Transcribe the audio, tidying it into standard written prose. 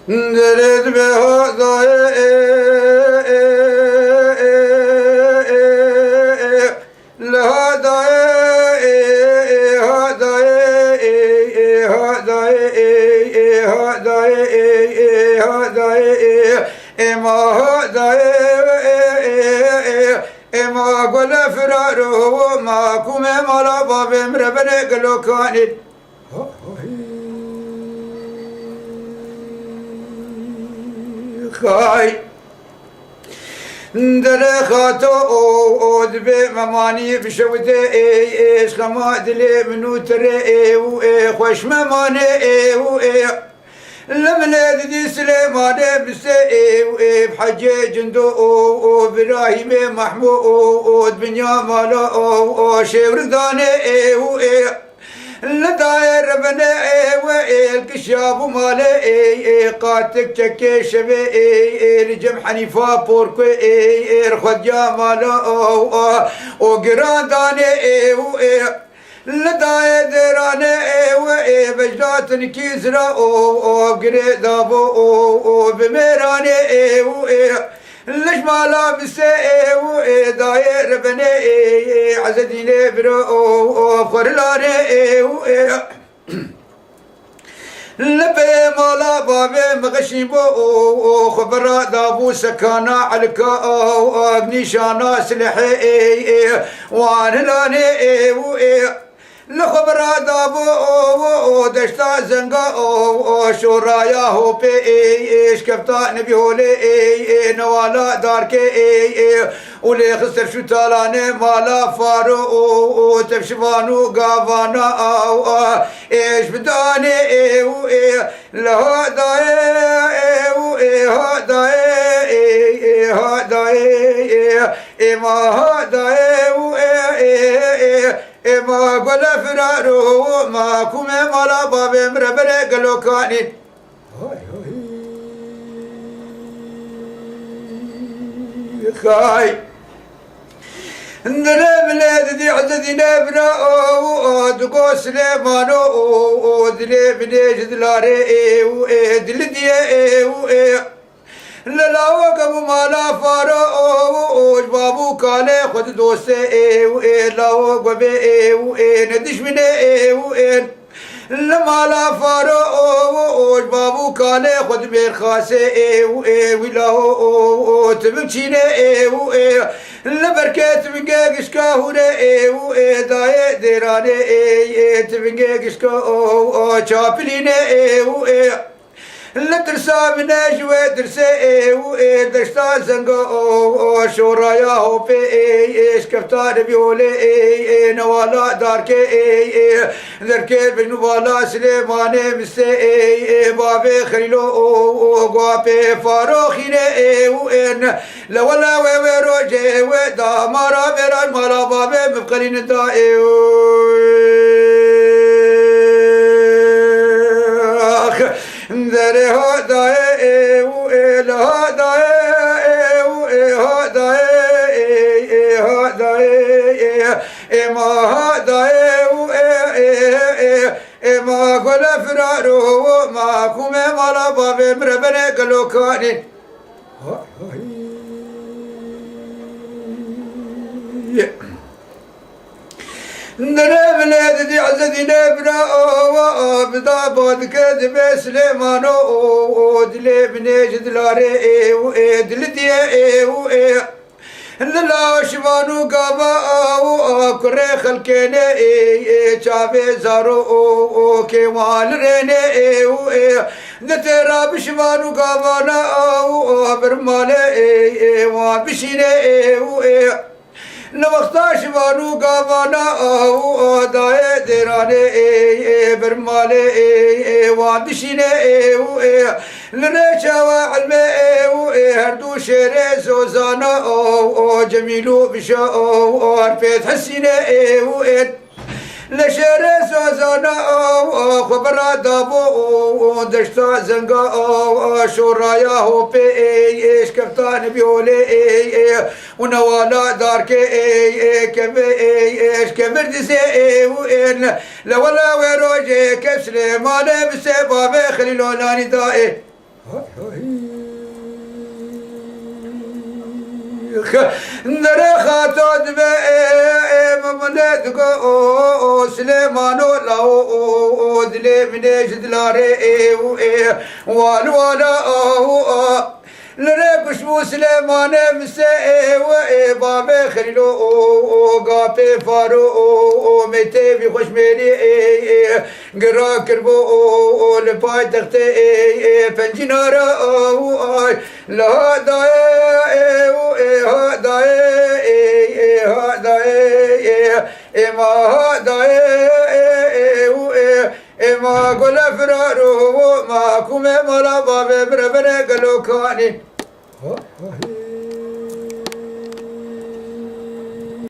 درد به اما قل فرارو ما كوم مالا باب مربنا قلو كانت خاي درخاتو اود به ممانی بشوده ايش خما دلي منو تري و خوش ممانه و لمن دي سليمان بسي بحجي جندو ابراهيم محمود بنيا مالا شيردانه و لداير ربنا الكشاف ماله قاتك تكي شبي لجم حنيفة بوركو رخد يا مالا وقران داني لداير دراني بجدات نكيزرا وقري دابو بميراني ليش ما لابس داير بني عزديني برو فرلاني لبي مالا بابي مغشيبو خبرا دابو سكانا علكا نيشانا سلحي وانلاني لخبرا دابو دشتا زنگا شورايا هو بي ايش كفتا نبي هولي نوالا داركي ولي خسر شو تالاني مالا فارو تفشفانو قافانا ايش بداني لها داي ما داي ما قل فرارو ما كوم مالا باب مربنا قلو كانت خاي نبلاد دي عزدي نبرا دقو سليمانو دلي بنيج دلاري دلدي لا وقف مالا فارو بابو كالي خد دوسي لا وقف ندش مني لمالا فارو بابو كالي خد بير خاسي ولا تبكيني لبركات بنجاقش كاهوري داي ديراني تبنجاقش كاهو شابليني لترسا من جوا درسي دشتا زنگو شورايا هو بي ايش كفتار بيولي نوالا داركي دركي بنو بالا سليمان مسي بابي خليلو غوابي فاروخيني وين لولا ويروجي ودا مارا بيران مالا بابي مبقلين دائي ذري هداي والهداي ما هداي ما قل فرارو ما كوم مالا باب مربنا قلو كانت نبلاد دي عزدي نبرا بدا بود كذب سليمانو دلي بنيج دلاري دلدي لا شبانو قابا كري خلكيني شافي زارو كيوال ريني نترا بشبانو قابانا برمالي وابشيني نوختا شبانو قابانا داي ديراني برمالي وابشيني لنشا وعلمي هردو شيري زوزانا جميلو بشا عرفت حسيني لشيري زوزانا خبرا دابو دشتا زنگا شورايا هو بي ايش كفتان بيولي ونوالا داركي كم ايش كمردسي وين لولا ويروجي كسلي ما لبسي بابي خليلو لاني دائي درخت به مملت کو سلیمانو لاو دل منش دلاره وال والا لركش مسلمان مسئ باب خلو قاپي فارو متي بخش ميري قرا كربو لباي تختي فنجنارا لا داي ما داي ما قول فرارو ما كومي مالا بابي بربري قلو كاني